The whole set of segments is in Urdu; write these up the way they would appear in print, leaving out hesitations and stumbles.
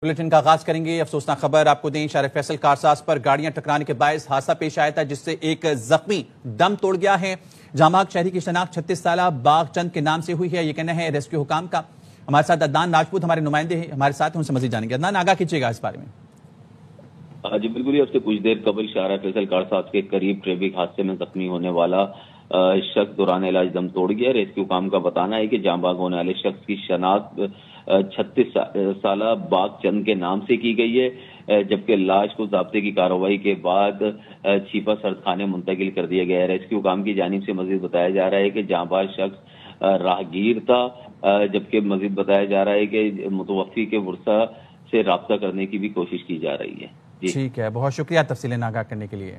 بلیٹن کا آغاز کریں گے افسوسناک خبر آپ کو دیں. شارع فیصل کارساز پر گاڑیاں ٹکرانے کے باعث حادثہ پیش آیا تھا جس سے ایک زخمی دم توڑ گیا ہے. جاں بحق شہری کی شناخت 36 سالہ باغ چند کے نام سے ہوئی ہے. یہ کہنا ہے ریسکیو حکام کا. ہمارے ساتھ عدنان راجپوت ہمارے نمائندے ہیں ہمارے ساتھ، ان سے مزید جانیں گے. عدنان، آگاہ کیجیے گا اس بارے میں. جی بالکل، اب سے کچھ دیر قبل شارع فیصل کارساز کے قریب ٹریفک حادثے میں زخمی ہونے والا شخص دوران علاج دم توڑ گیا. ریسکیو حکام کا بتانا ہے کہ جاں بحق ہونے والے شخص کی شناخت 36 سالہ باغ چند کے نام سے کی گئی ہے، جبکہ لاش کو ضابطے کی کارروائی کے بعد چھیپا سرد خانے منتقل کر دیا گیا ہے. ریسکیو حکام کی جانب سے مزید بتایا جا رہا ہے کہ جاں بحق شخص راہگیر تھا، جبکہ مزید بتایا جا رہا ہے کہ متوفی کے ورثاء سے رابطہ کرنے کی بھی کوشش کی جا رہی ہے. ٹھیک ہے، بہت شکریہ تفصیلیں آگاہ کرنے کے لیے.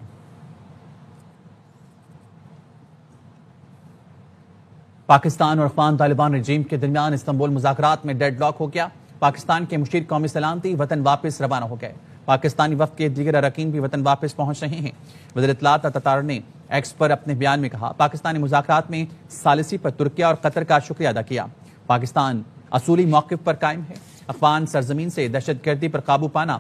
پاکستان اور افغان طالبان رجیم کے درمیان استنبول مذاکرات میں ڈیڈ لاک ہو گیا. پاکستان کے مشیر قومی سلامتی وطن واپس روانہ ہو گئے. پاکستانی وفد کے دیگر اراکین بھی وطن واپس پہنچ رہے ہیں. وزیر اطلاعات تتار نے ایکس پر اپنے بیان میں کہا پاکستانی مذاکرات میں ثالثی پر ترکیہ اور قطر کا شکریہ ادا کیا. پاکستان اصولی موقف پر قائم ہے. افغان سرزمین سے دہشت گردی پر قابو پانا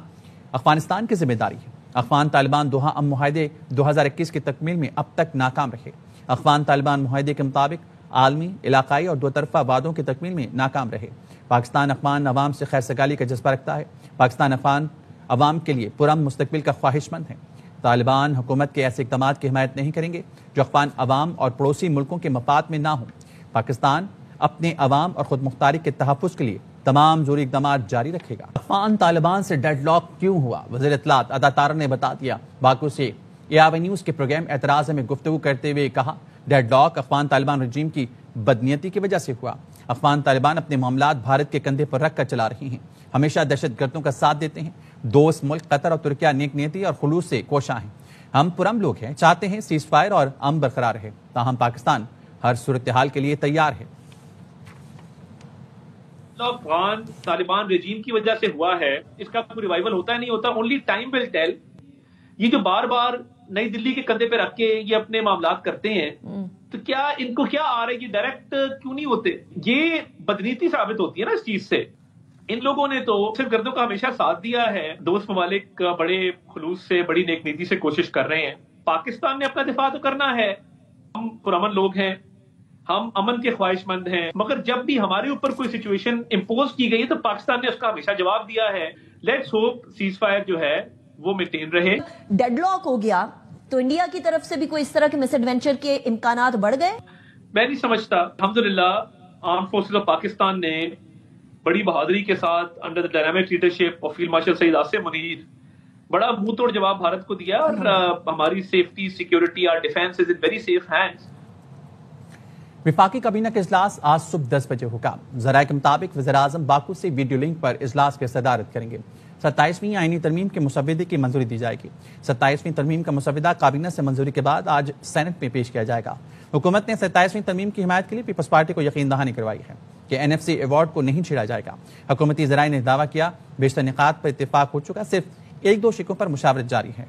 افغانستان کی ذمہ داری ہے. افغان طالبان دوحہ امن معاہدے 2021 کی تکمیل میں اب تک ناکام رہے. افغان طالبان معاہدے کے مطابق عالمی، علاقائی اور دو طرفہ وعدوں کی تکمیل میں ناکام رہے. پاکستان افغان عوام سے خیر سگالی کا جذبہ رکھتا ہے. پاکستان افغان عوام کے لیے پرامن مستقبل کا خواہش مند ہے. طالبان حکومت کے ایسے اقدامات کی حمایت نہیں کریں گے جو افغان عوام اور پڑوسی ملکوں کے مفاد میں نہ ہوں. پاکستان اپنے عوام اور خود مختاری کے تحفظ کے لیے تمام ضروری اقدامات جاری رکھے گا. افغان طالبان سے ڈیڈ لاک کیوں ہوا؟ وزیر اطلاعات ادا تارا نے بتا دیا. باکو سے ARY نیوز کے پروگرام اعتراض میں گفتگو کرتے ہوئے کہا ڈیڈ لاک افغان طالبان رجیم کی بدنیتی کی وجہ سے ہوا. افغان طالبان اپنے معاملات بھارت کے کندھے پر رکھ کر چلا رہے ہیں. ہمیشہ دہشت گردوں کا ساتھ دیتے ہیں. دوست ملک قطر اور ترکیہ نیک نیتی اور خلوص سے کوشاں ہیں. ہم پرامن لوگ ہیں، چاہتے ہیں سیز فائر اور امن برقرار رہے. تاہم پاکستان ہر صورتحال کے لیے تیار ہے. افغان طالبان رجیم کی وجہ سے ہوا ہے، اس کا کوئی ریوائول ہوتا ہے نہیں ہوتا، اونلی ٹائم ول ٹیل. یہ جو بار بار نئی دلی کے کندھے پہ رکھ کے یہ اپنے معاملات کرتے ہیں تو کیا ان کو کیا آ رہا ہے، یہ ڈائریکٹ کیوں نہیں ہوتے؟ یہ بدنیتی ثابت ہوتی ہے نا اس چیز سے. ان لوگوں نے تو صرف گردوں کا ہمیشہ ساتھ دیا ہے. دوست ممالک بڑے خلوص سے، بڑی نیک نیتی سے کوشش کر رہے ہیں. پاکستان نے اپنا دفاع تو کرنا ہے. ہم پرامن لوگ ہیں، ہم امن کے خواہش مند ہیں، مگر جب بھی ہمارے اوپر کوئی سچویشن امپوز کی گئی ہے تو پاکستان نے اس کا ہمیشہ جواب دیا ہے. لیٹس ہوپ سیز فائر جو ہے وہ مینٹین رہے. ڈیڈ لاک ہو گیا تو انڈیا کی طرف سے بھی کوئی اس طرح کے مس ایڈونچر کے امکانات بڑھ گئے؟ میں نہیں سمجھتا. الحمدللہ آرم فورسز آف پاکستان نے بڑی بہادری کے ساتھ under the dynamic leadership of field marshal Saeed Asif Munir بڑا منہ توڑ جواب بھارت کو دیا، اور ہماری سیفٹی، سیکیورٹی اور defence is in very safe hands. وفاقی کابینہ کا اجلاس آج صبح 10 بجے ہوگا. ذرائع کے مطابق وزیراعظم باکو سے ویڈیو لنک پر اجلاس کی صدارت کریں گے. 27ویں آئینی ترمیم کے مسودے کی منظوری دی جائے گی. 27ویں ترمیم کا مسودہ کابینہ سے منظوری کے بعد آج سینٹ میں پیش کیا جائے گا. حکومت نے 27ویں ترمیم کی حمایت کے لیے پیپلز پارٹی کو یقین دہانی کروائی ہے کہ NFC ایوارڈ کو نہیں چھیڑا جائے گا. حکومتی ذرائع نے دعویٰ کیا بیشتر نکات پر اتفاق ہو چکا، صرف 1-2 شقوں پر مشاورت جاری ہے.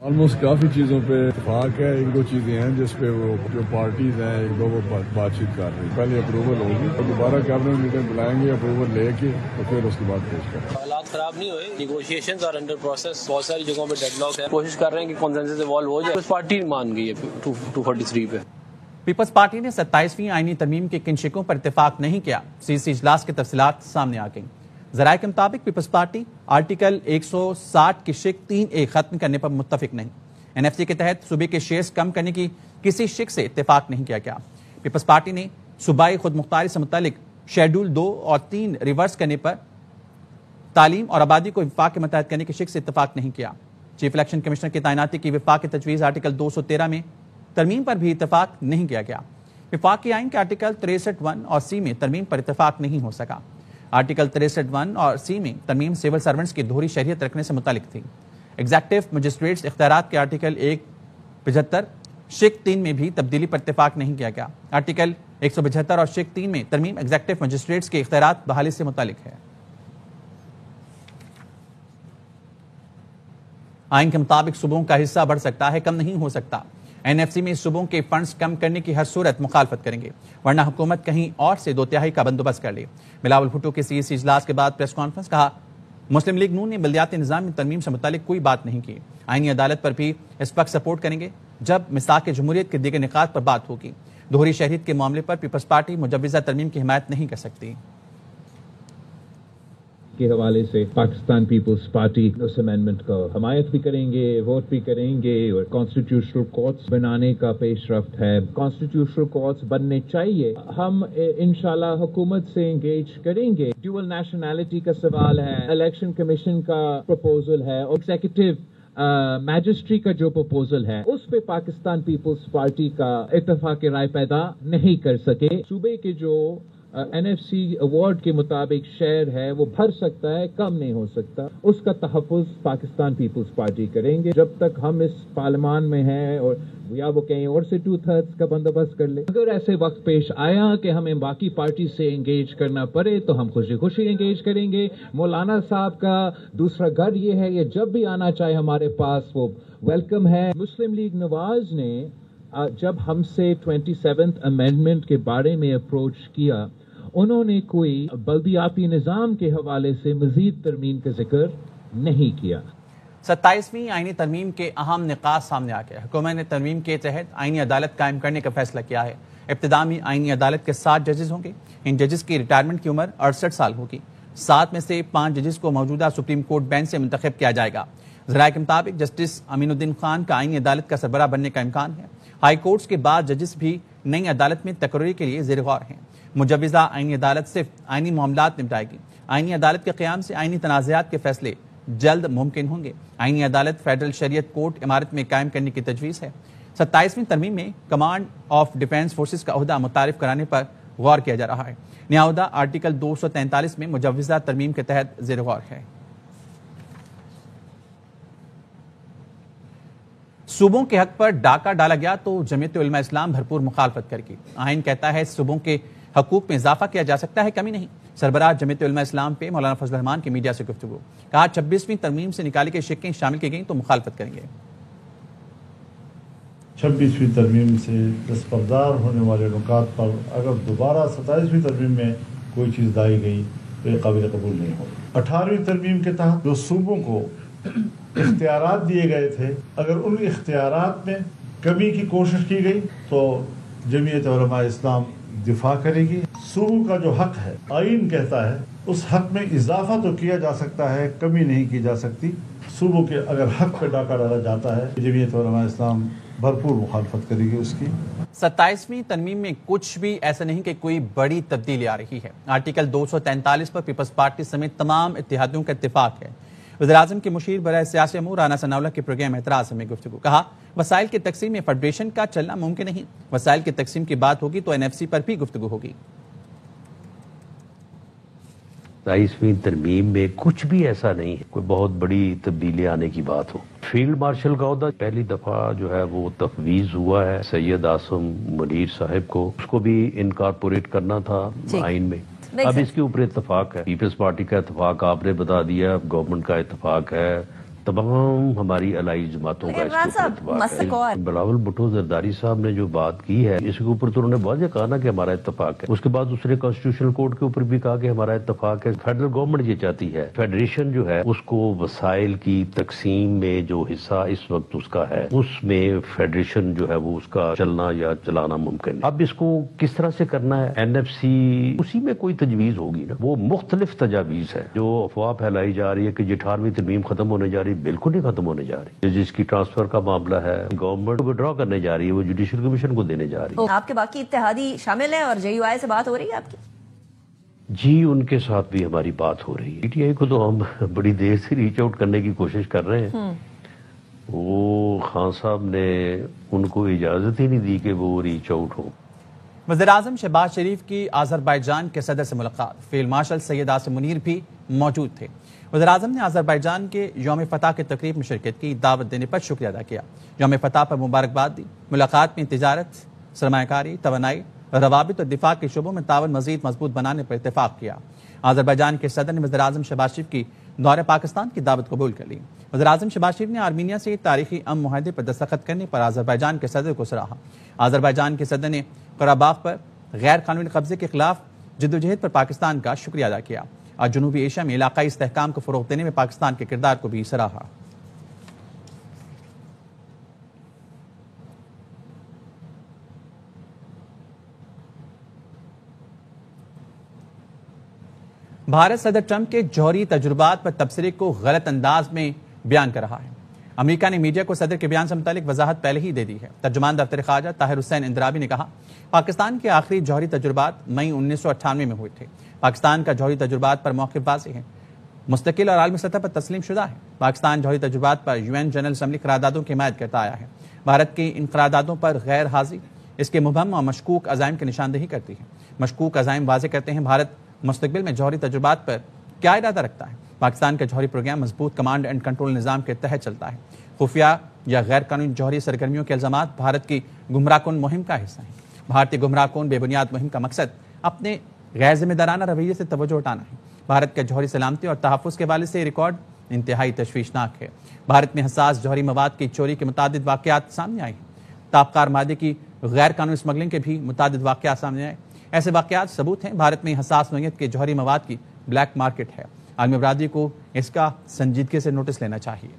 آلموسٹ کافی چیزوں پہ اتفاق ہے. 1-2 چیزیں ہیں جس پہ وہ جو پارٹیز ہیں 1-2 وہ بات چیت کر رہی ہیں. پہلے اپروول ہوگی اور دوبارہ کیبنٹ میٹنگ بلائیں گے، اپروول لے کے تو پھر اس کے بعد پیش کریں. حالات خراب نہیں ہوئے، نیگوشیشنز اور انڈر پروسیس بہت ساری جگہوں پہ ڈیڈ لاک ہے. کوشش کر رہے ہیں کہ کنسنسس ایوالو ہو جائے. پارٹی مان گئی ہے 243 پہ. پیپلز پارٹی نے 27ویں آئینی ترمیم کے کن شقوں پر اتفاق نہیں کیا. CC اجلاس کی تفصیلات سامنے آ گئیں. ذرائع کے مطابق پیپلز پارٹی آرٹیکل 160 کی شق 3A ختم کرنے پر متفق نہیں. NFC کے تحت صوبے کے شیئرز کم کرنے کی کسی شق سے اتفاق نہیں کیا گیا. پیپلز پارٹی نے صوبائی خود مختاری سے متعلق شیڈول 2 اور 3 ریورس کرنے پر تعلیم اور آبادی کو وفاق کے متحد کرنے کی شق سے اتفاق نہیں کیا. چیف الیکشن کمشنر کی تعیناتی کی وفاق کی تجویز آرٹیکل 213 میں ترمیم پر بھی اتفاق نہیں کیا گیا. وفاقی آئین کے آرٹیکل 63(1) اور C میں ترمیم پر اتفاق نہیں ہو سکا. آرٹیکل 63(1) اور C میں ترمیم سول سرونٹس کی دوہری شہریت رکھنے سے متعلق تھی. ایگزیکٹو مجسٹریٹس اختیارات کے آرٹیکل 175 شق 3 میں بھی تبدیلی پر اتفاق نہیں کیا گیا. آرٹیکل 175 اور شق 3 میں ترمیم ایگزیکٹو مجسٹریٹس کے اختیارات بحالی سے متعلق ہے. آئین کے مطابق صوبوں کا حصہ بڑھ سکتا ہے، کم نہیں ہو سکتا. NFC میں صوبوں کے فنڈز کم کرنے کی ہر صورت مخالفت کریں گے، ورنہ حکومت کہیں اور سے 2/3 کا بندوبست کر لے۔ بلاول بھٹو کے CEC اجلاس کے بعد پریس کانفرنس، کہا مسلم لیگ نون نے بلدیاتی نظام میں ترمیم سے متعلق کوئی بات نہیں کی، آئینی عدالت پر بھی اس وقت سپورٹ کریں گے جب میثاق جمہوریت کے دیگر نکات پر بات ہوگی۔ دوہری شہریت کے معاملے پر پیپلز پارٹی مجوزہ ترمیم کی حمایت نہیں کر سکتی۔ کے حوالے سے پاکستان پیپلز پارٹی اس امینڈمنٹ کا حمایت بھی کریں گے، ووٹ بھی کریں گے، اور کانسٹیٹیوشنل کورٹس بنانے کا پیش رفت ہے۔ کانسٹیٹیوشنل کورٹس بننے چاہیے، ہم انشاءاللہ حکومت سے انگیج کریں گے۔ ڈیول نیشنلٹی کا سوال ہے، الیکشن کمیشن کا پروپوزل ہے، اور ایگزیکٹو میجسٹری کا جو پروپوزل ہے اس پہ پاکستان پیپلز پارٹی کا اتفاق رائے پیدا نہیں کر سکے۔ صوبے کے جو NFC ایوارڈ کے مطابق شیئر ہے وہ بھر سکتا ہے، کم نہیں ہو سکتا، اس کا تحفظ پاکستان پیپلز پارٹی کریں گے جب تک ہم اس پارلیمان میں ہیں، اور یا وہ کہیں اور سے 2/3 کا بندوبست کر لیں۔ اگر ایسے وقت پیش آیا کہ ہمیں باقی پارٹی سے انگیج کرنا پڑے تو ہم خوشی خوشی انگیج کریں گے۔ مولانا صاحب کا دوسرا گھر یہ ہے، یہ جب بھی آنا چاہے ہمارے پاس وہ ویلکم ہے۔ مسلم لیگ نواز نے جب ہم سے 27th امینڈمنٹ کے بارے میں اپروچ کیا، انہوں نے کوئی بلدیاتی نظام کے حوالے سے مزید ترمیم کا ذکر نہیں کیا۔ 27ویں آئینی ترمیم کے اہم نکات سامنے آ گئے۔ حکومت نے ترمیم کے تحت آئینی عدالت قائم کرنے کا فیصلہ کیا ہے۔ ابتدا میں آئینی عدالت کے 7 ججز ہوں گے۔ ان ججز کی ریٹائرمنٹ کی عمر 68 سال ہوگی۔ 7 میں سے 5 ججز کو موجودہ سپریم کورٹ بینچ سے منتخب کیا جائے گا۔ ذرائع کے مطابق جسٹس امین الدین خان کا آئینی عدالت کا سربراہ بننے کا امکان ہے۔ ہائی کورٹس کے بعد ججز بھی نئی عدالت میں تقرری کے لیے زیر غور ہیں۔ مجوزہ آئینی عدالت صرف آئینی معاملات نپٹائے گی۔ آئینی عدالت کے قیام سے آئینی تنازعات کے فیصلے جلد ممکن ہوں گے۔ آئینی عدالت فیڈرل شریعت کورٹ عمارت میں قائم کرنے کی تجویز ہے۔ 27ویں ترمیم میں کمانڈ آف ڈیفنس فورسز کا عہدہ متعارف کرانے پر غور کیا جا رہا ہے۔ نیا عہدہ آرٹیکل 243 میں مجوزہ ترمیم کے تحت زیر غور ہے۔ صوبوں کے حق پر ڈاکہ ڈالا گیا تو جمعیت علماء اسلام بھرپور مخالفت کرے گی۔ آئین کہتا ہے صوبوں کے حقوق میں اضافہ کیا جا سکتا ہے، کمی نہیں۔ سربراہ جمعیت علماء اسلام پہ مولانا فضل الرحمان کی میڈیا سے گفتگو، کہا 26ویں ترمیم سے نکالی گئی شقیں شامل کی گئیں تو مخالفت کریں گے۔ 26ویں ترمیم سے دستبردار ہونے والے نکات پر اگر دوبارہ 27ویں ترمیم میں کوئی چیز لائی گئی تو یہ قابل قبول نہیں ہوگی۔ 18ویں ترمیم کے تحت جو صوبوں کو اختیارات دیے گئے تھے، اگر ان اختیارات میں کمی کی کوشش کی گئی تو جمعیت علماء اسلام دفاع کرے گی۔ صوبوں کا جو حق ہے، آئین کہتا ہے اس حق میں اضافہ تو کیا جا سکتا ہے، کمی نہیں کی جا سکتی۔ صوبوں کے اگر حق پہ ڈاکہ ڈالا جاتا ہے، جمعیت علماء اسلام بھرپور مخالفت کرے گی اس کی۔ 27ویں ترمیم میں کچھ بھی ایسا نہیں کہ کوئی بڑی تبدیلی آ رہی ہے۔ آرٹیکل 243 پر پیپلز پارٹی سمیت تمام اتحادیوں کا اتفاق ہے۔ وزیراعظم کے مشیر برائے سیاسی امور رانا ثناءاللہ کے پروگرام اعتراض میں گفتگو، کہا وسائل کی تقسیم میں فیڈریشن کا چلنا ممکن نہیں۔ وسائل کی تقسیم کی بات ہوگی تو NFC پر بھی گفتگو ہوگی۔ 27ویں ترمیم میں کچھ بھی ایسا نہیں ہے کوئی بہت بڑی تبدیلی آنے کی بات ہو۔ فیلڈ مارشل کا عہدہ پہلی دفعہ جو ہے وہ تفویض ہوا ہے سید عاصم منیر صاحب کو، اس کو بھی انکارپوریٹ کرنا تھا آئین میں۔ اب اس کے اوپر اتفاق ہے، پیپلز پارٹی کا اتفاق آپ نے بتا دیا، گورنمنٹ کا اتفاق ہے، تمام ہماری الائی جماعتوں کا اس کے اوپر اتفاق ہے۔ بلاول بھٹو زرداری صاحب نے جو بات کی ہے اس کے اوپر تو انہوں نے واضح کہا نا کہ ہمارا اتفاق ہے۔ اس کے بعد اس نے کانسٹیٹیوشنل کورٹ کے اوپر بھی کہا کہ ہمارا اتفاق ہے۔ فیڈرل گورنمنٹ یہ چاہتی ہے فیڈریشن جو ہے اس کو وسائل کی تقسیم میں جو حصہ اس وقت اس کا ہے اس میں فیڈریشن جو ہے وہ اس کا چلنا یا چلانا ممکن ہے۔ اب اس کو کس طرح سے کرنا ہے، NFC اسی میں کوئی تجویز ہوگی نا، وہ مختلف تجاویز ہے۔ جو افواہ پھیلائی جا رہی ہے کہ 18ویں ترمیم ختم ہونے جا رہی ہے، بالکل نہیں ختم ہونے جا رہی۔ جس کی ٹرانسفر کا معاملہ ہے گورنمنٹ ودرا کرنے جا رہی ہے، وہ جوڈیشل کمیشن کو دینے جا رہی ہے۔ آپ کے باقی اتحادی شامل ہیں اور JUI سے بات ہو رہی ہے آپ کی؟ جی ان کے ساتھ بھی ہماری بات ہو رہی ہے۔ PTI کو تو ہم بڑی دیر سے ریچ آؤٹ کرنے کی کوشش کر رہے ہیں، وہ خان صاحب نے ان کو اجازت ہی نہیں دی کہ وہ ریچ آؤٹ ہو۔ وزیراعظم شہباز شریف کی آذربائیجان کے صدر سے ملاقات، فیلڈ مارشل سید عاصم منیر بھی موجود تھے۔ وزیراعظم نے آذربائیجان کے یوم فتح کے تقریب میں شرکت کی، دعوت دینے پر شکریہ ادا کیا، یوم فتح پر مبارکباد دی۔ ملاقات میں تجارت، سرمایہ کاری، توانائی، روابط اور دفاع کے شعبوں میں تعاون مزید مضبوط بنانے پر اتفاق کیا۔ آذربائیجان کے صدر نے وزیراعظم شہباز شریف کی دورہ پاکستان کی دعوت قبول کر لی۔ وزیراعظم شہباز شریف نے آرمینیا سے تاریخی امن معاہدے پر دستخط کرنے پر آذربائیجان کے صدر کو سراہا۔ آذربائیجان کے صدر نے قراباغ پر غیر قانونی قبضے کے خلاف جدوجہد پر پاکستان کا شکریہ ادا کیا اور جنوبی ایشیا میں علاقائی استحکام کو فروغ دینے میں پاکستان کے کردار کو بھی سراہا۔ بھارت صدر ٹرمپ کے جوہری تجربات پر تبصرے کو غلط انداز میں بیان کر رہا ہے۔ امریکہ نے میڈیا کو صدر کے بیان سے متعلق وضاحت پہلے ہی دے دی ہے۔ ترجمان دفتر خارجہ طاہر حسین اندرابی نے کہا، پاکستان کے آخری جوہری تجربات مئی 1998 میں ہوئے تھے۔ پاکستان کا جوہری تجربات پر موقف واضح ہے، مستقل اور عالمی سطح پر تسلیم شدہ ہے۔ پاکستان جوہری تجربات پر UN جنرل اسمبلی قراردادوں کی حمایت کرتا آیا ہے۔ بھارت کی ان قراردادوں پر غیر حاضری اس کے مبہم اور مشکوک عزائم کی نشاندہی کرتی ہے۔ مشکوک عزائم واضح کرتے ہیں بھارت مستقبل میں جوہری تجربات پر کیا ارادہ رکھتا ہے۔ پاکستان کا جوہری پروگرام مضبوط کمانڈ اینڈ کنٹرول نظام کے تحت چلتا ہے۔ خفیہ یا غیر قانونی جوہری سرگرمیوں کے الزامات بھارت کی گمراہ کن مہم کا حصہ ہیں۔ بھارتی گمراہ کن بے بنیاد مہم کا مقصد اپنے غیر ذمہ دارانہ رویے سے توجہ ہٹانا ہے۔ بھارت کے جوہری سلامتی اور تحفظ کے حوالے سے ریکارڈ انتہائی تشویشناک ہے۔ بھارت میں حساس جوہری مواد کی چوری کے متعدد واقعات سامنے آئے ہیں۔ تابکار مادے کی غیر قانونی اسمگلنگ کے بھی متعدد واقعات سامنے آئے۔ ایسے واقعات ثبوت ہیں بھارت میں حساس نوعیت کے جوہری مواد کی بلیک مارکیٹ ہے۔ عالمی برادری کو اس کا سنجیدگی سے نوٹس لینا چاہیے۔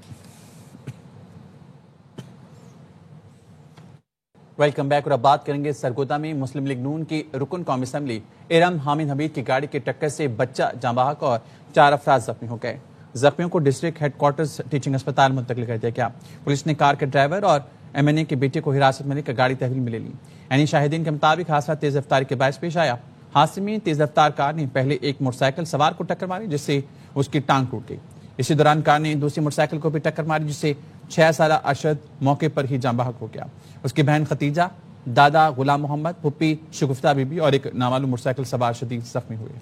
ویلکم بیک، اور اب بات کریں گے سرگودا میں مسلم لیگ نون کی رکن قومی اسمبلی ارم حامد حمید کی گاڑی کی ٹکر سے بچہ جاں بحق اور 4 افراد زخمی ہو گئے۔ زخمیوں کو ڈسٹرکٹ ہیڈ کوارٹرز ٹیچنگ اسپتال منتقل کر دیا گیا۔ پولیس نے کار کے ڈرائیور اور MNA کے بیٹے کو حراست میں لے کر گاڑی تحویل میں لے لی۔ یعنی شاہدین کے مطابق حادثہ تیز رفتاری کے باعث پیش آیا۔ حادثے میں تیز رفتار کار نے پہلے ایک موٹر سائیکل سوار کو ٹکر ماری جس سے اس کی ٹانگ ٹوٹ گئی۔ اسی دوران کار نے دوسری موٹر سائیکل کو بھی ٹکر ماری جس سے 6 سالہ ارشد موقع پر ہی جاں بحق ہو گیا۔ اس کی بہن ختیجہ، دادا غلام محمد، پھپھی شگفتہ بی بی اور ایک نامعلوم موٹر سائیکل سوار شدید زخمی ہوئے۔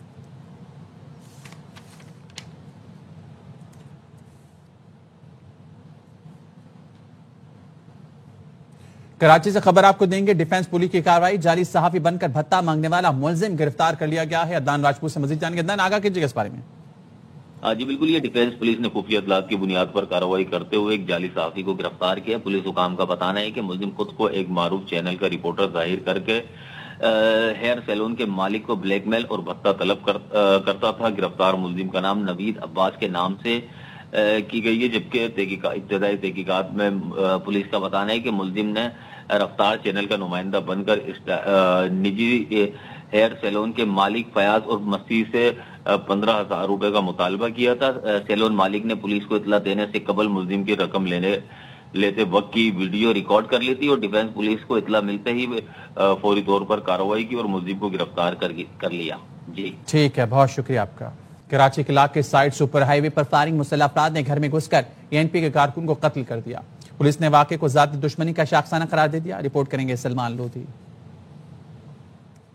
کراچی سے خبر آپ کو دیں گے، ڈیفنس پولیس کی کارروائی جعلی صحافی بن کر بھتہ مانگنے والا ملزم گرفتار کر لیا گیا ہے۔ عدنان راجپوت سے مزید جانیں گے۔ عدنان، آگاہ کیجیے گا اس بارے میں۔ جی بالکل، یہ ڈیفنس پولیس نے خفیہ اطلاعات کی بنیاد پر کارروائی کرتے ہوئے ایک جعلی صحافی کو گرفتار کیا۔ پولیس حکام کا بتانا ہے کہ ملزم خود کو ایک معروف چینل کا رپورٹر ظاہر کر کے ہیئر سیلون کے مالک کو بلیک میل اور بھتہ طلب کرتا تھا۔ گرفتار ملزم کا نام نوید عباس کے نام سے کی گئی ہے، جبکہ ابتدائی تحقیقات میں پولیس کا بتانا ہے کہ ملزم نے رفتار چینل کا نمائندہ بن کر نجی ہیئر سیلون کے مالک فیاض اور مسیح سے 15,000 روپے کا مطالبہ کیا تھا۔ سیلون مالک نے پولیس کو اطلاع دینے سے قبل ملزم کی رقم لیتے وقت کی ویڈیو ریکارڈ کر لی تھی اور ڈیفنس پولیس کو اطلاع ملتے ہی فوری طور پر کارروائی کی اور ملزم کو گرفتار کر لیا۔ جی ٹھیک ہے، بہت شکریہ آپ کا۔ کراچی کے علاقے سائٹ سپر ہائی وے پر فائرنگ، مسلح افراد نے گھر میں گھس کر ANP کے کارکن کو قتل کر دیا۔ پولیس نے واقعے کو ذاتی دشمنی کا شاخسانہ قرار دے دیا۔ رپورٹ کریں گے سلمان لودھی۔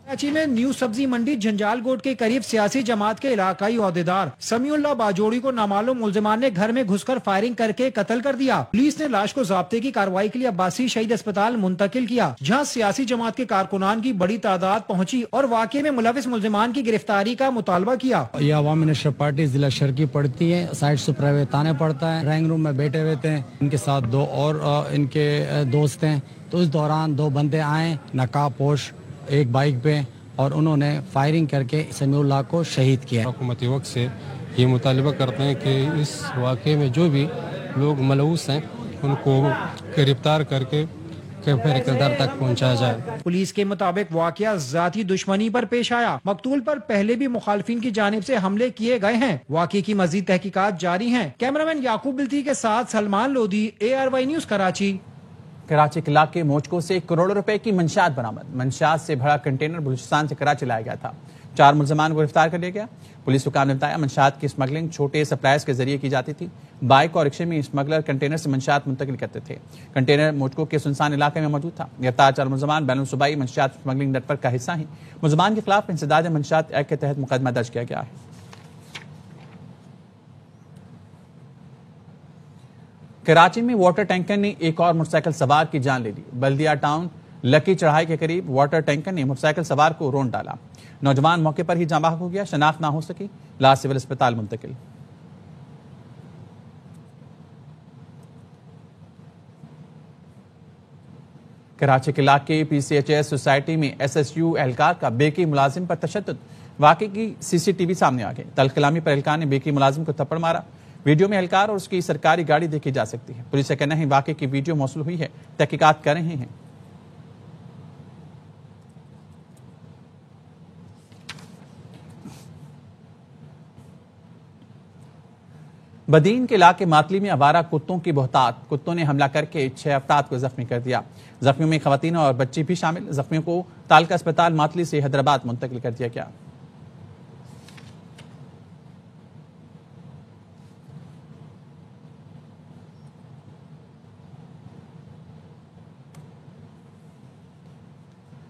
کراچی میں نیو سبزی منڈی جنجال گوٹ کے قریب سیاسی جماعت کے علاقائی عہدیدار سمیع اللہ باجوڑی کو نامعلوم ملزمان نے گھر میں گھس کر فائرنگ کر کے قتل کر دیا۔ پولیس نے لاش کو ضابطے کی کارروائی کے لیے عباسی شہید اسپتال منتقل کیا، جہاں سیاسی جماعت کے کارکنان کی بڑی تعداد پہنچی اور واقعے میں ملوث ملزمان کی گرفتاری کا مطالبہ کیا۔ یہ عوامی نشر پارٹی ضلع شرکی پڑتی ہے، سائٹ سپر تانے پڑتا ہے، ڈرائنگ روم میں بیٹھے ہوئے تھے، ان کے ساتھ 2 اور ان کے دوست ہیں۔ تو اس دوران 2 بندے آئے نقاب پوش ایک بائک پہ اور انہوں نے فائرنگ کر کے سمیع اللہ کو شہید کیا۔ حکومتی وقت سے یہ مطالبہ کرتے ہیں کہ اس واقعے میں جو بھی لوگ ملوث ہیں ان کو گرفتار کر کے اقتدار تک پہنچایا جائے۔ پولیس کے مطابق واقعہ ذاتی دشمنی پر پیش آیا۔ مقتول پر پہلے بھی مخالفین کی جانب سے حملے کیے گئے ہیں۔ واقعے کی مزید تحقیقات جاری ہیں۔ کیمرامین یعقوب بلتی کے ساتھ سلمان لودھی، ARY نیوز کراچی۔ کراچی کے علاقے موچکو سے کروڑوں روپے کی منشیات برآمد۔ منشیات سے بھرا کنٹینر بلوچستان سے کراچی لایا گیا تھا۔ 4 ملزمان کو گرفتار کر لیا گیا۔ پولیس حکام نے بتایا منشیات کی اسمگلنگ چھوٹے سپلائرز کے ذریعے کی جاتی تھی۔ بائک اور رکشے میں اسمگلر کنٹینر سے منشیات منتقل کرتے تھے۔ کنٹینر موچکو کے سنسان علاقے میں موجود تھا۔ گرفتار 4 ملزمان بین الصوبائی منشیات اسمگلنگ نیٹ ورک کا حصہ ہیں۔ ملزمان کے خلاف انسداد منشیات ایکٹ کے تحت مقدمہ درج کیا گیا ہے۔ کراچی میں واٹر ٹینکر نے ایک اور موٹر سائیکل سوار کی جان لے لی۔ بلدیہ ٹاؤن لکی چڑھائی کے قریب واٹر ٹینکر نے موٹر سائیکل سوار کو رون ڈالا۔ نوجوان موقع پر ہی جاں بحق ہو گیا، شناخت نہ ہو سکی، لاش سول اسپتال منتقل۔ کراچی کے علاقے PCHS سوسائٹی میں SSU اہلکار کا بیکی ملازم پر تشدد، واقعے کی CCTV سامنے آ گئی۔ تلخ کلامی پر اہلکار نے بیکی ملازم کو تھپڑ مارا۔ ویڈیو میں اہلکار اور اس کی سرکاری گاڑی دیکھی جا سکتی ہے۔ پولیس کا کہنا ہے واقعے کی ویڈیو موصول ہوئی ہے، تحقیقات کر رہے ہیں۔ بدین کے علاقے ماتلی میں آوارہ کتوں کی بہتات، کتوں نے حملہ کر کے 6 افراد کو زخمی کر دیا۔ زخمیوں میں خواتین اور بچی بھی شامل۔ زخمیوں کو تالکا اسپتال ماتلی سے حیدرآباد منتقل کر دیا گیا۔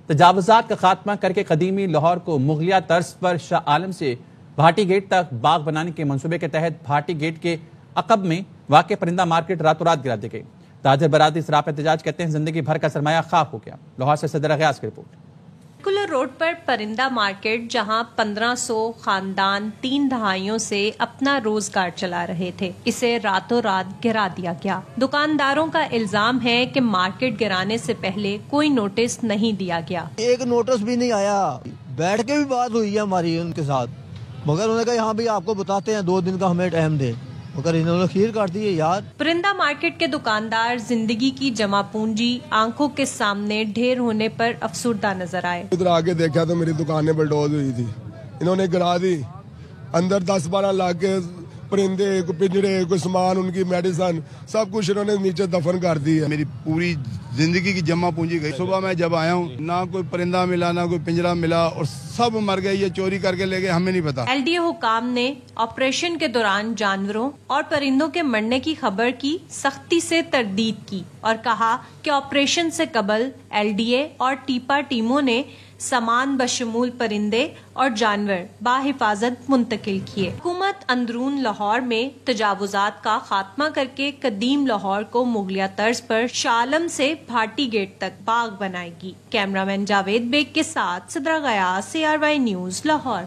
تجاوزات کا خاتمہ کر کے قدیمی لاہور کو مغلیہ طرز پر شاہ عالم سے بھاٹی گیٹ تک باغ بنانے کے منصوبے کے تحت بھاٹی گیٹ کے عقب میں واقع پرندہ مارکیٹ راتوں رات گرا دی گئی۔ تاجر برادری سراپ احتجاج کہتے ہیں زندگی بھر کا سرمایہ خاک ہو گیا۔ لاہور سے صدر غیاث کی رپورٹ۔ سرکولر روڈ پر پرندہ مارکیٹ، جہاں 1500 خاندان 3 دہائیوں سے اپنا روزگار چلا رہے تھے، اسے راتوں رات گرا دیا گیا۔ دکانداروں کا الزام ہے کہ مارکیٹ گرانے سے پہلے کوئی نوٹس نہیں دیا گیا۔ ایک نوٹس بھی نہیں آیا، بیٹھ کے بھی بات ہوئی ہے ہماری ان کے ساتھ، مگر انہوں نے کہا یہاں بھی آپ کو بتاتے ہیں 2 دن کا ہمیں ٹائم دے، مگر انہوں نے خیر کاٹ دی ہے یار۔ پرندہ مارکیٹ کے دکاندار زندگی کی جمع پونجی آنکھوں کے سامنے ڈھیر ہونے پر افسردہ نظر آئے۔ ادھر آگے دیکھا تو میری دکانیں بلڈوز ہوئی تھی، انہوں نے گرا دی، اندر 10-12 لاکھ کے پرندے، کوئی پنجرے، کوئی سامان، ان کی میڈیسن، سب کچھ انہوں نے نیچے دفن کر دی ہے۔ میری پوری زندگی کی جمع پونجی گئی۔ صبح میں جب آیا ہوں نہ کوئی پرندہ ملا، نہ کوئی پنجرہ ملا، اور سب مر گئے، یہ چوری کر کے لے گئے، ہمیں نہیں پتا۔ LDA حکام نے آپریشن کے دوران جانوروں اور پرندوں کے مرنے کی خبر کی سختی سے تردید کی اور کہا کہ آپریشن سے قبل LDA اور ٹیپا ٹیموں نے سامان بشمول پرندے اور جانور باحفاظت منتقل کیے۔ حکومت اندرون لاہور میں تجاوزات کا خاتمہ کر کے قدیم لاہور کو مغلیہ طرز پر شاہ عالم سے بھاٹی گیٹ تک باغ بنائے گی۔ کیمرہ مین جاوید بیگ کے ساتھ صدرہ غیاث، CRY news, Lahore.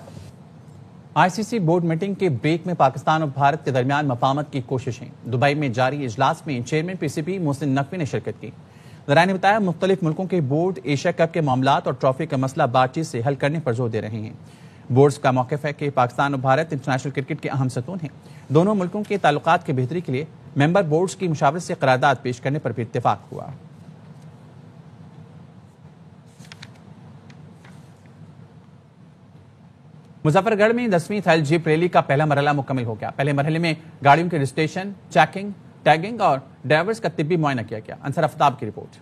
ICC board meeting کے بریک میں پاکستان اور بھارت کے درمیان مفاہمت کی کوششیں۔ دبئی میں جاری اجلاس میں چیئرمین PCP محسن نقوی نے شرکت کی۔ ذرائع نے بتایا مختلف ملکوں کے بورڈ ایشیا کپ کے معاملات اور ٹرافی کا مسئلہ بات چیت سے حل کرنے پر زور دے رہے ہیں۔ بورڈز کا موقف ہے کہ پاکستان اور بھارت انٹرنیشنل کرکٹ کے اہم ستون ہیں۔ دونوں ملکوں کے تعلقات کی بہتری کے لیے ممبر بورڈز کی مشاورت سے قرارداد پیش کرنے پر بھی اتفاق ہوا۔ مظفر گڑھ میں 10ویں تھل جیپ ریلی کا پہلا مرحلہ مکمل ہو گیا۔ پہلے مرحلے میں گاڑیوں کے رجسٹریشن، چیکنگ، ٹیگنگ اور ڈرائیورز کا طبی معائنہ کیا گیا۔ انصر آفتاب کی رپورٹ۔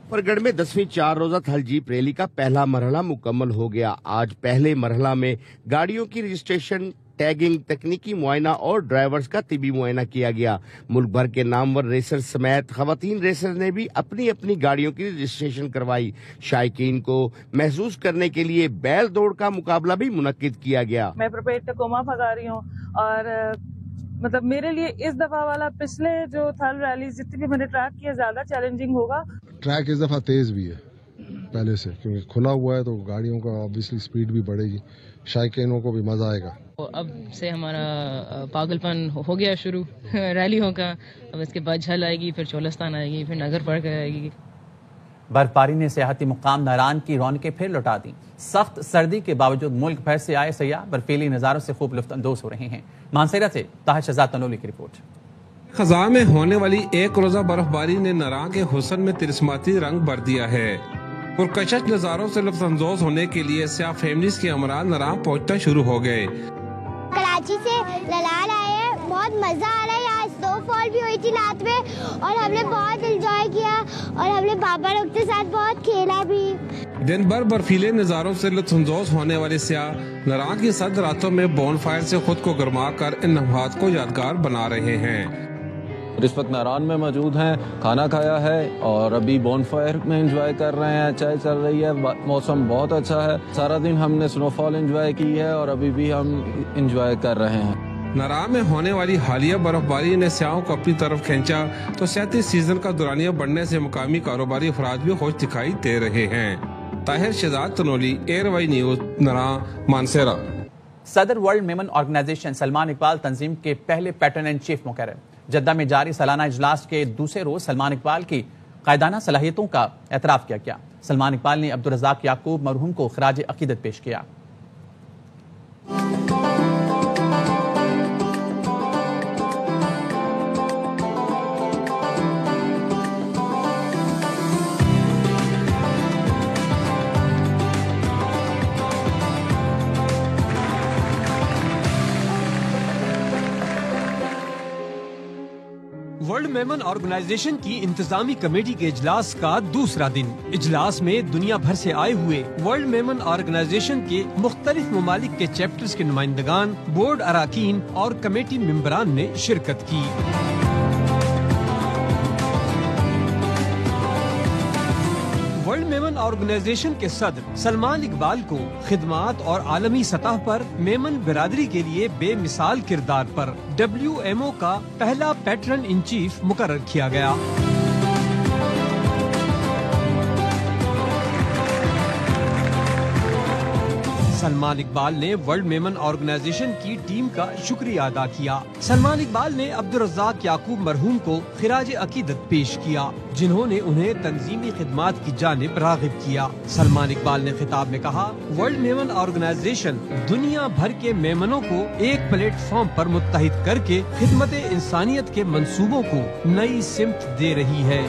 مظفر گڑھ میں 10ویں 4 روزہ تھل جیپ ریلی کا پہلا مرحلہ مکمل ہو گیا۔ آج پہلے مرحلہ میں گاڑیوں کی رجسٹریشن، ٹیگنگ، تکنیکی معائنہ اور ڈرائیورز کا طبی معائنہ کیا گیا۔ ملک بھر کے نامور ریسر سمیت خواتین ریسر نے بھی اپنی اپنی گاڑیوں کی رجسٹریشن کروائی۔ شائقین کو محسوس کرنے کے لیے بیل دوڑ کا مقابلہ بھی منعقد کیا گیا۔ میں پرپیٹ ٹکوما بھگا رہی ہوں اور مطلب میرے لیے اس دفعہ والا پچھلے جو تھل ریلی جتنی بھی میں نے ٹریک کیا زیادہ چیلنجنگ ہوگا۔ ٹریک اس دفعہ تیز بھی ہے پہلے سے، کیونکہ کھلا ہوا ہے تو گاڑیوں کا آبویسلی سپیڈ بھی بڑھے گی، شائقینوں کو بھی مزہ آئے گا۔ اب سے ہمارا پاگل پن ہو گیا شروع ریلیوں کا، اب اس کے بعد جھل آئے گی، پھر چولستان آئے گی، پھر نگر پڑ کر آئے گی۔ برف باری نے سیاحتی مقام ناران کی رونقیں پھر لوٹا دیں۔ سخت سردی کے باوجود ملک بھر سے آئے سیاح برفیلی نظاروں سے خوب لطف اندوز ہو رہے ہیں۔ مانسیرہ سے طاہر شہزاد تنولی کی رپورٹ۔ خزاں میں ہونے والی 1 روزہ برف باری نے ناران کے حسن میں ترسماتی رنگ بھر دیا ہے۔ پرکشش نظاروں سے لطف اندوز ہونے کے لیے سیاح فیملیز کے ہمراہ ناران پہنچنا شروع ہو گئے۔ کراچی سے للال آئے ہیں، بہت مزہ آ رہا ہے۔ یہاں سنو فال بھی ہوئی تھی رات میں اور ہم نے بہت انجوائے کیا اور ہم نے بابا لوگ کے ساتھ بہت کھیلا بھی۔ دن بھر برفیلے نظاروں سے لطف اندوز ہونے والے سیاح ناران کی سرد راتوں میں بون فائر سے خود کو گرما کر ان لمحات کو یادگار بنا رہے ہیں۔ اس وقت ناران میں موجود ہیں، کھانا کھایا ہے اور ابھی بون فائر میں انجوائے کر رہے ہیں۔ چائے چل رہی ہے، موسم بہت اچھا ہے۔ سارا دن ہم نے سنو فال انجوائے کی ہے اور ابھی بھی ہم انجوائے کر رہے ہیں۔ ناران میں ہونے والی حالیہ برف باری نے سیاحوں کو اپنی طرف کھینچا تو سیاحتی سیزن کا دورانیہ بڑھنے سے مقامی کاروباری افراد بھی خوش دکھائی دے رہے ہیں۔ Tahir Shahzad Tanoli, CRY news, Naran, Mansehra. صدر ورلڈ میمن آرگنائزیشن سلمان اقبال تنظیم کے پہلے پیٹرن ان چیف مقرر۔ جدہ میں جاری سالانہ اجلاس کے دوسرے روز سلمان اقبال کی قائدانہ صلاحیتوں کا اعتراف کیا۔ سلمان اقبال نے عبدالرزاق یعقوب مرحوم کو خراج عقیدت پیش کیا۔ ورلڈ میمن آرگنائزیشن کی انتظامی کمیٹی کے اجلاس کا دوسرا دن۔ اجلاس میں دنیا بھر سے آئے ہوئے ورلڈ میمن آرگنائزیشن کے مختلف ممالک کے چیپٹرز کے نمائندگان، بورڈ اراکین اور کمیٹی ممبران نے شرکت کی۔ ورلڈ میمن آرگنائزیشن کے صدر سلمان اقبال کو خدمات اور عالمی سطح پر میمن برادری کے لیے بے مثال کردار پر WMO کا پہلا پیٹرن ان چیف مقرر کیا گیا۔ سلمان اقبال نے ورلڈ میمن آرگنائزیشن کی ٹیم کا شکریہ ادا کیا۔ سلمان اقبال نے عبدالرزاق یعقوب مرحوم کو خراج عقیدت پیش کیا، جنہوں نے انہیں تنظیمی خدمات کی جانب راغب کیا۔ سلمان اقبال نے خطاب میں کہا، ورلڈ میمن آرگنائزیشن دنیا بھر کے میمنوں کو ایک پلیٹ فارم پر متحد کر کے خدمت انسانیت کے منصوبوں کو نئی سمت دے رہی ہے۔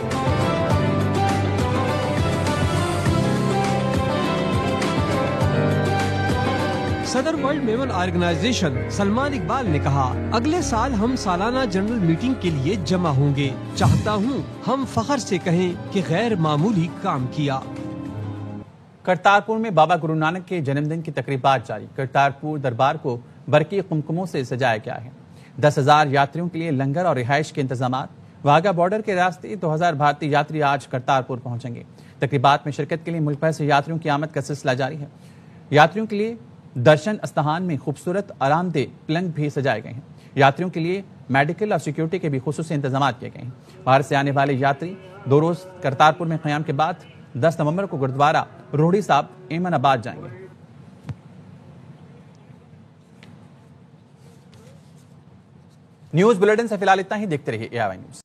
صدر ورلڈ میمن آرگنائزیشن سلمان اقبال نے کہا، اگلے سال ہم سالانہ جنرل میٹنگ کے لیے جمع ہوں گے۔ چاہتا ہوں ہم فخر سے کہیں کہ غیر معمولی کام کیا۔ کرتارپور میں بابا گرو نانک کے جنم دن کی تقریبات جاری۔ کرتارپور دربار کو برقی قمقموں سے سجایا گیا ہے۔ 10,000 یاتریوں کے لیے لنگر اور رہائش کے انتظامات۔ واہگہ بارڈر کے راستے 2000 بھارتی یاتری آج کرتارپور پہنچیں گے۔ تقریبات میں شرکت کے لیے ملک بھر سے یاتریوں کی آمد کا سلسلہ جاری ہے۔ یاتریوں کے لیے درشن استھان میں خوبصورت آرام دہ پلنگ بھی سجائے گئے ہیں۔ یاتریوں کے لیے میڈیکل اور سیکیورٹی کے بھی خصوصی انتظامات کیے گئے ہیں۔ باہر سے آنے والے یاتری 2 روز کرتارپور میں قیام کے بعد 10 نومبر کو گردوارہ روڑی صاحب ایمن آباد جائیں گے۔ نیوز بلیٹن سے فی الحال اتنا ہی، دیکھتے رہیے AIY نیوز۔